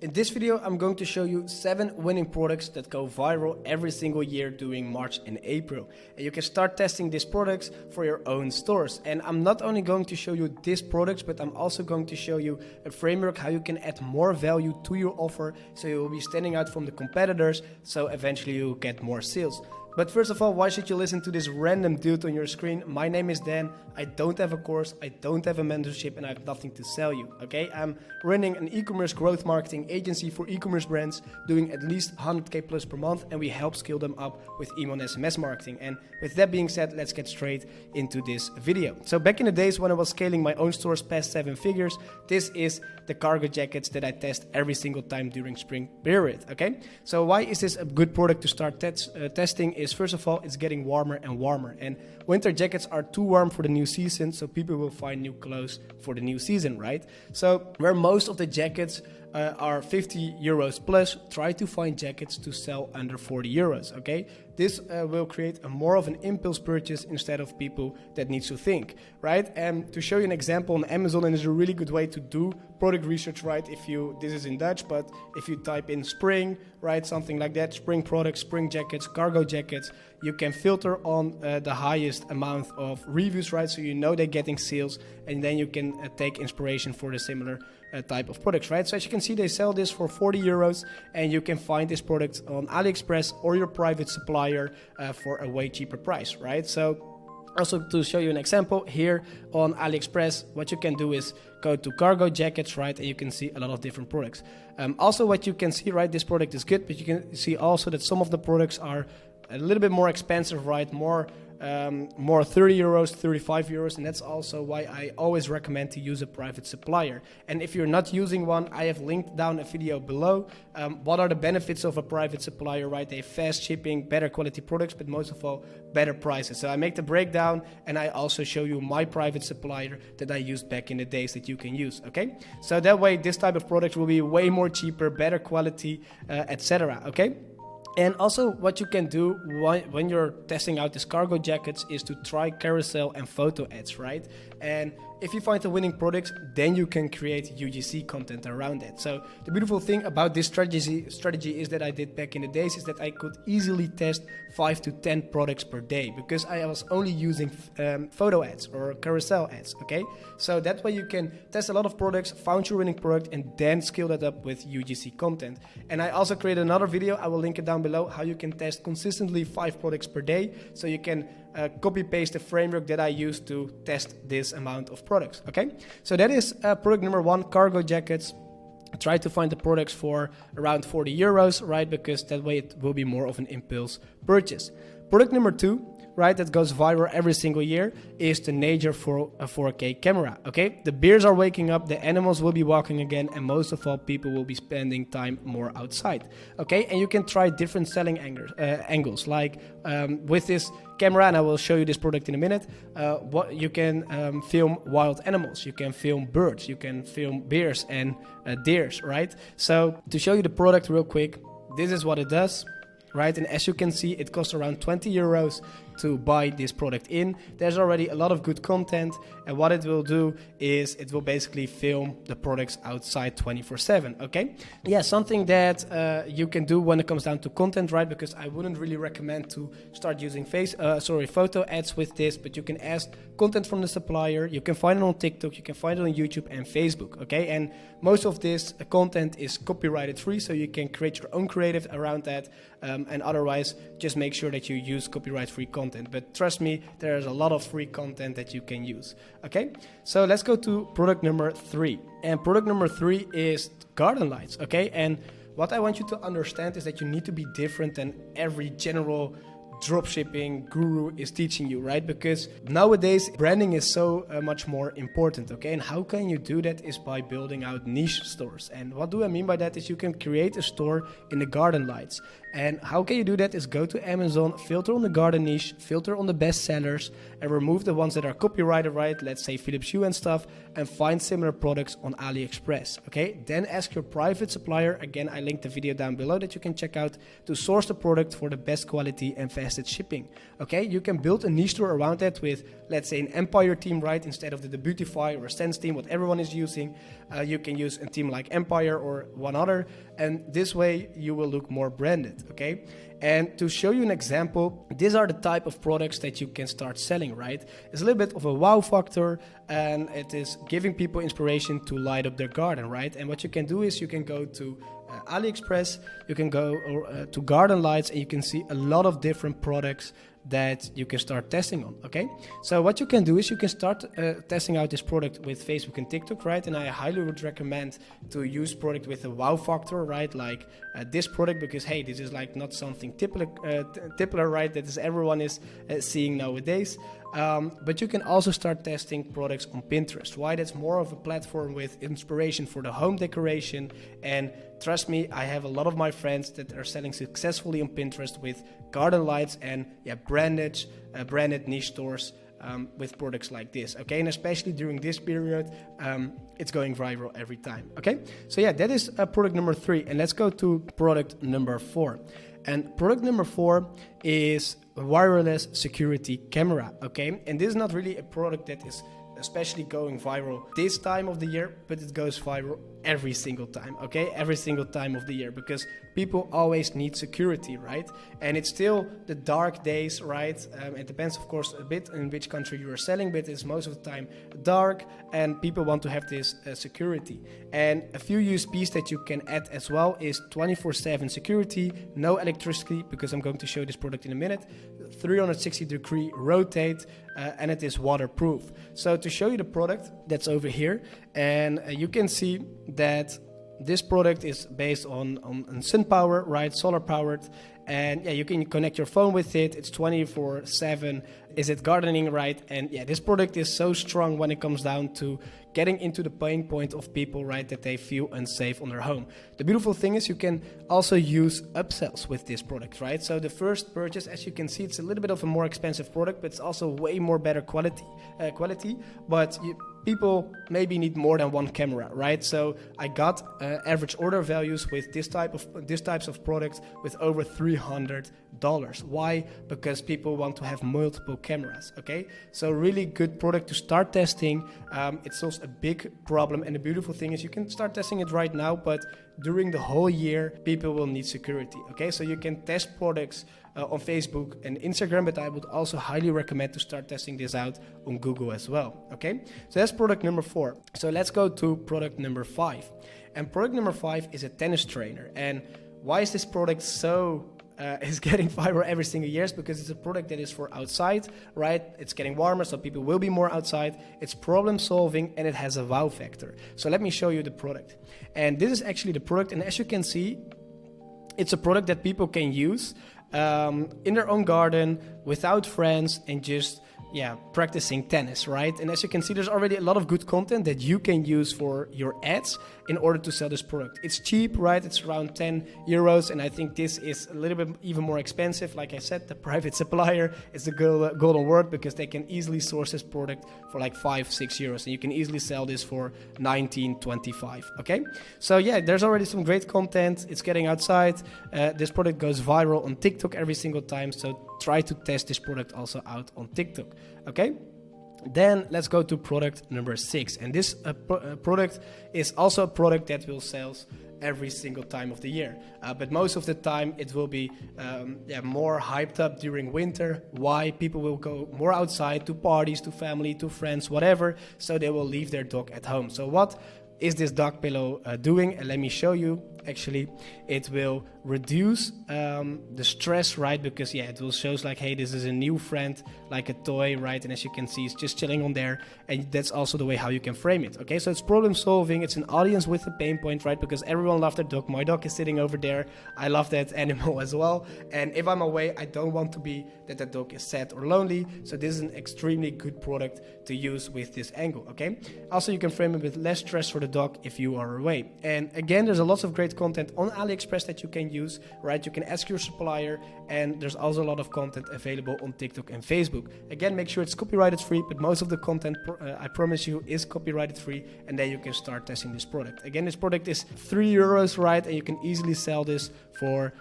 In this video, I'm going to show you 7 winning products that go viral every single year during March and April. And you can start testing these products for your own stores. And I'm not only going to show you these products, but I'm also going to show you a framework how you can add more value to your offer so you will be standing out from the competitors, so eventually you'll get more sales. But first of all, why should you listen to this random dude on your screen? My name is Dan, I don't have a course, I don't have a mentorship, and I have nothing to sell you, okay? I'm running an e-commerce growth marketing agency for e-commerce brands, doing at least 100k plus per month, and we help scale them up with email and SMS marketing. And with that being said, let's get straight into this video. So back in the days when I was scaling my own stores past 7 figures, this is the cargo jackets that I test every single time during spring period, okay? So why is this a good product to start testing? Is first of all, it's getting warmer and warmer, and winter jackets are too warm for the new season, so people will find new clothes for the new season, right? So where most of the jackets are 50 euros plus, try to find jackets to sell under 40 euros, okay? This will create a more of an impulse purchase instead of people that needs to think, right? And to show you an example on Amazon, and it's a really good way to do product research, right? This is in Dutch, but if you type in spring, right, something like that, spring products, spring jackets, cargo jackets, you can filter on the highest amount of reviews, right? So you know they're getting sales, and then you can take inspiration for the similar type of products, right? So as you can see, they sell this for 40 euros, and you can find this product on AliExpress or your private supplier for a way cheaper price, right? So also to show you an example here on AliExpress, what you can do is go to cargo jackets, right? And you can see a lot of different products. Also what you can see, right, this product is good, but you can see also that some of the products are a little bit more expensive, right? More 30 euros, 35 euros, and that's also why I always recommend to use a private supplier. And if you're not using one, I have linked down a video below. What are the benefits of a private supplier, right? They have fast shipping, better quality products, but most of all, better prices. So I make the breakdown, and I also show you my private supplier that I used back in the days that you can use, okay? So that way, this type of product will be way more cheaper, better quality, etc., okay? And also what you can do when you're testing out these cargo jackets is to try carousel and photo ads, right? And if you find a winning product, then you can create UGC content around it. So the beautiful thing about this strategy is that I did back in the days is that I could easily test 5 to 10 products per day because I was only using photo ads or carousel ads, okay? So that way you can test a lot of products, found your winning product, and then scale that up with UGC content. And I also created another video, I will link it down below, how you can test consistently 5 products per day, so you can copy paste the framework that I use to test this amount of products, okay? So that is product number 1, cargo jackets. Try to find the products for around 40 euros, right? Because that way it will be more of an impulse purchase. Product number 2, right, that goes viral every single year is the Nature for a 4K camera, okay? The bears are waking up, the animals will be walking again, and most of all, people will be spending time more outside, okay? And you can try different selling angles, like with this camera, and I will show you this product in a minute, what you can film wild animals, you can film birds, you can film bears and deers, right? So to show you the product real quick, this is what it does. Right, and as you can see, it costs around 20 euros to buy this product in. There's already a lot of good content, and what it will do is it will basically film the products outside 24/7, okay? Yeah, something that you can do when it comes down to content, right? Because I wouldn't really recommend to start using photo ads with this, but you can ask content from the supplier. You can find it on TikTok, you can find it on YouTube and Facebook, okay? And most of this content is copyrighted free, so you can create your own creative around that, and otherwise just make sure that you use copyright-free content. But trust me, there's a lot of free content that you can use, okay? So let's go to product number 3. And product number 3 is garden lights, okay? And what I want you to understand is that you need to be different than every general dropshipping guru is teaching you, right? Because nowadays branding is so much more important, okay? And how can you do that is by building out niche stores. And what do I mean by that is you can create a store in the garden lights. And how can you do that is go to Amazon, filter on the garden niche, filter on the best sellers, and remove the ones that are copyrighted, right? Let's say Philips Hue and stuff, and find similar products on AliExpress, okay? Then ask your private supplier, again, I linked the video down below that you can check out, to source the product for the best quality and fastest shipping, okay? You can build a niche store around that with, let's say, an Empire team, right? Instead of the Beautify or Sense team, what everyone is using, you can use a team like Empire or one other, and this way you will look more branded, okay? And to show you an example, these are the type of products that you can start selling, right? It's a little bit of a wow factor, and it is giving people inspiration to light up their garden, right? And what you can do is you can go to AliExpress, you can go to garden lights, and you can see a lot of different products that you can start testing on, okay? So what you can do is you can start testing out this product with Facebook and TikTok, right? And I highly would recommend to use product with a wow factor, right? Like this product, because hey, this is like not something typical, right? That is everyone is seeing nowadays. But you can also start testing products on Pinterest. Why? That's more of a platform with inspiration for the home decoration. And trust me, I have a lot of my friends that are selling successfully on Pinterest with garden lights and branded niche stores with products like this, okay? And especially during this period, it's going viral every time, okay? So yeah, that is product number 3. And let's go to product number 4. And product number 4 is a wireless security camera, okay? And this is not really a product that is especially going viral this time of the year, but it goes viral every single time, okay? Every single time of the year, because people always need security, right? And it's still the dark days, right? It depends, of course, a bit in which country you are selling, but it's most of the time dark, and people want to have this security. And a few USPs that you can add as well is 24/7 security, no electricity, because I'm going to show this product in a minute, 360-degree rotate, and it is waterproof. So to show you the product, that's over here, and you can see that this product is based on sun power, right? Solar powered. And yeah, you can connect your phone with it. It's 24/7. Is it gardening, right? And yeah, this product is so strong when it comes down to getting into the pain point of people, right? That they feel unsafe on their home. The beautiful thing is you can also use upsells with this product, right? So the first purchase, as you can see, it's a little bit of a more expensive product, but it's also way more better quality. But people maybe need more than one camera, right? So I got average order values with these types of products with over $300. Why? Because people want to have multiple cameras, okay? So really good product to start testing. It solves a big problem, and the beautiful thing is you can start testing it right now, but during the whole year, people will need security, okay? So you can test products on Facebook and Instagram, but I would also highly recommend to start testing this out on Google as well, okay? So that's product number 4. So let's go to product number 5. And product number 5 is a tennis trainer. And why is this product so is getting viral every single year? Because it's a product that is for outside, right? It's getting warmer, so people will be more outside. It's problem solving, and it has a wow factor. So let me show you the product. And this is actually the product, and as you can see, it's a product that people can use in their own garden without friends and just practicing tennis, right? And as you can see, there's already a lot of good content that you can use for your ads in order to sell this product. It's cheap, right? It's around 10 euros, and I think this is a little bit even more expensive. Like I said, the private supplier is the golden word, because they can easily source this product for like 5-6 euros, and you can easily sell this for 19-25, okay? So yeah, there's already some great content. It's getting outside. This product goes viral on TikTok every single time, so try to test this product also out on TikTok, okay? Then let's go to product number 6. And this product is also a product that will sell every single time of the year. But most of the time it will be more hyped up during winter. Why? People will go more outside to parties, to family, to friends, whatever. So they will leave their dog at home. So what is this dog pillow doing? And let me show you. Actually, it will reduce the stress, right? Because it will shows like, hey, this is a new friend, like a toy, right? And as you can see, it's just chilling on there, and that's also the way how you can frame it, okay? So it's problem solving. It's an audience with a pain point, right? Because everyone loves their dog. My dog is sitting over there. I love that animal as well, and if I'm away, I don't want to be that the dog is sad or lonely. So this is an extremely good product to use with this angle, okay? Also, you can frame it with less stress for the dog if you are away. And again, there's a lot of great great content on AliExpress that you can use, right? You can ask your supplier, and there's also a lot of content available on TikTok and Facebook. Again, make sure it's copyrighted free, but most of the content, I promise you, is copyrighted free, and then you can start testing this product. Again, this product is €3, right? And you can easily sell this for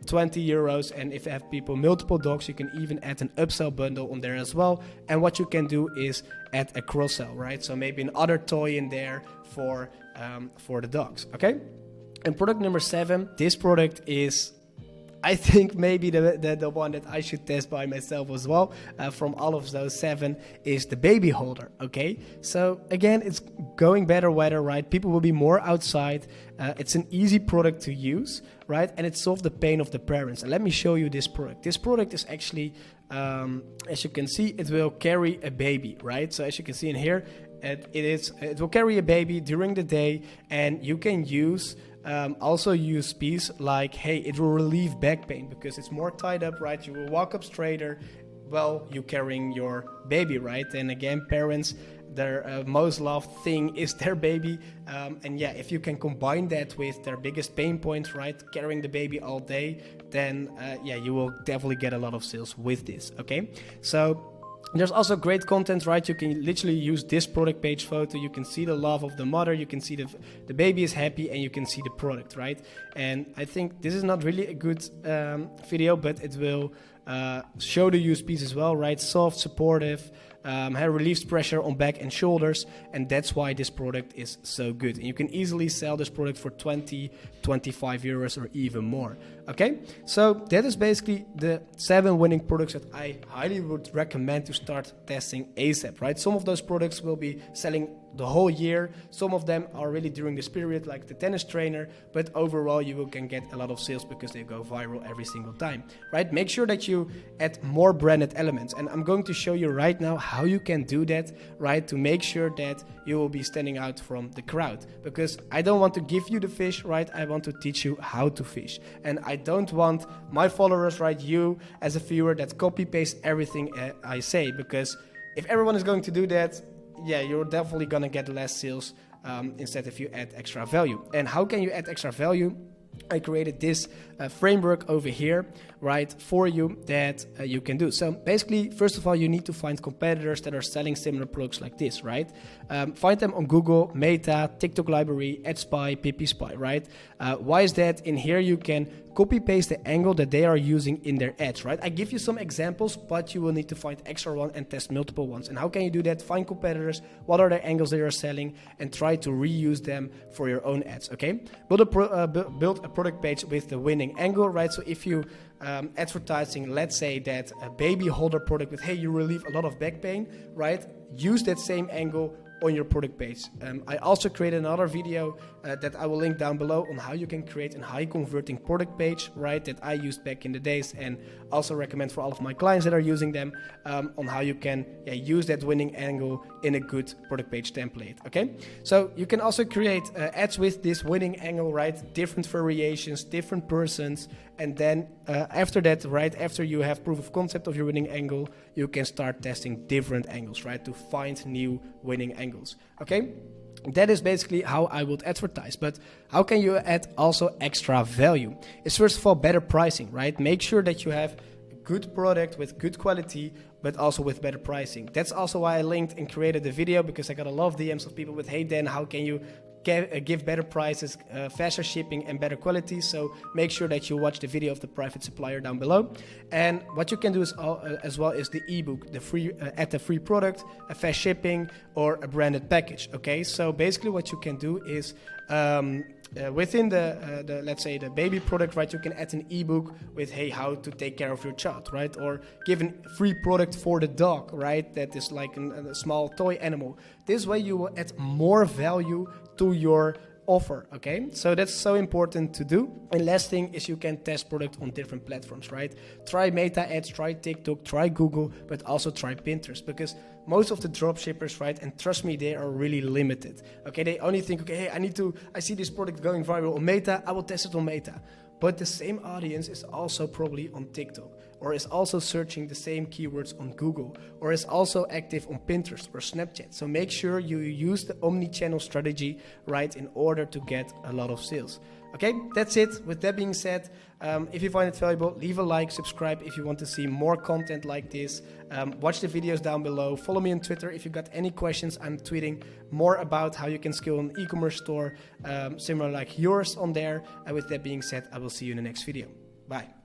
€20. And if you have people multiple dogs, you can even add an upsell bundle on there as well. And what you can do is add a cross sell, right? So maybe another toy in there for the dogs. Okay. And product number 7, this product is, I think, maybe the one that I should test by myself as well, from all of those 7, is the baby holder. Okay, so again, it's going better weather, right? People will be more outside. It's an easy product to use, right? And it solves the pain of the parents. And let me show you this product. This product is actually, as you can see, it will carry a baby, right? So as you can see in here, it will carry a baby during the day, and you can also use USPs like, hey, it will relieve back pain because it's more tied up, right? You will walk up straighter while you carrying your baby, right? And again, parents, their most loved thing is their baby. And yeah, if you can combine that with their biggest pain point, right? Carrying the baby all day, then yeah, you will definitely get a lot of sales with this, okay? So there's also great content, right? You can literally use this product page photo. You can see the love of the mother. You can see the baby is happy, and you can see the product, right? And I think this is not really a good video, but it will show the USPs as well, right? Soft, supportive, relieves pressure on back and shoulders, and that's why this product is so good. And you can easily sell this product for €20-25 or even more. Okay, so that is basically the 7 winning products that I highly would recommend to start testing ASAP, right? Some of those products will be selling the whole year. Some of them are really during this period, like the tennis trainer, but overall you can get a lot of sales because they go viral every single time, right? Make sure that you add more branded elements, and I'm going to show you right now how you can do that, right? To make sure that you will be standing out from the crowd, because I don't want to give you the fish, right? I want to teach you how to fish, and I don't want my followers, right, you as a viewer, that copy paste everything I say, because if everyone is going to do that, yeah, you're definitely gonna get less sales instead if you add extra value. And how can you add extra value? I created this framework over here, right, for you that you can do. So basically, first of all, you need to find competitors that are selling similar products like this, right? Find them on Google, Meta, TikTok Library, AdSpy, PPSpy, right? Why is that? In here, you can copy paste the angle that they are using in their ads, right? I give you some examples, but you will need to find extra one and test multiple ones. And how can you do that? Find competitors, what are the angles they are selling, and try to reuse them for your own ads, okay? Build a product page with the winning angle, right? So if you advertising, let's say that a baby holder product with, hey, you relieve a lot of back pain, right? Use that same angle on your product page. I also created another video that I will link down below on how you can create a high converting product page, right, that I used back in the days, and also recommend for all of my clients that are using them, on how you can use that winning angle in a good product page template, okay? So you can also create ads with this winning angle, right, different variations, different persons, and then after that, right, after you have proof of concept of your winning angle, you can start testing different angles, right, to find new winning angles, okay? That is basically how I would advertise. But how can you add also extra value? It's first of all better pricing, right? Make sure that you have a good product with good quality, but also with better pricing. That's also why I linked and created the video, because I got a lot of DMs of people with, hey Dan, how can you give better prices, faster shipping, and better quality? So make sure that you watch the video of the private supplier down below. And what you can do is as well is the ebook, the free add a free product, a fast shipping, or a branded package. Okay, so basically what you can do is within the let's say the baby product, right, you can add an ebook with, hey, how to take care of your child, right, or give a free product for the dog, right, that is like a small toy animal. This way you will add more value to your offer, okay? So that's so important to do. And last thing is you can test product on different platforms, right? Try Meta ads, try TikTok, try Google, but also try Pinterest, because most of the drop shippers, right, and trust me, they are really limited, okay? They only think, okay, hey, I see this product going viral on Meta, I will test it on Meta. But the same audience is also probably on TikTok, or is also searching the same keywords on Google, or is also active on Pinterest or Snapchat. So make sure you use the omni-channel strategy, right, in order to get a lot of sales. Okay, that's it. With that being said, if you find it valuable, leave a like, subscribe if you want to see more content like this. Watch the videos down below. Follow me on Twitter if you got any questions. I'm tweeting more about how you can scale an e-commerce store similar like yours on there. And with that being said, I will see you in the next video. Bye.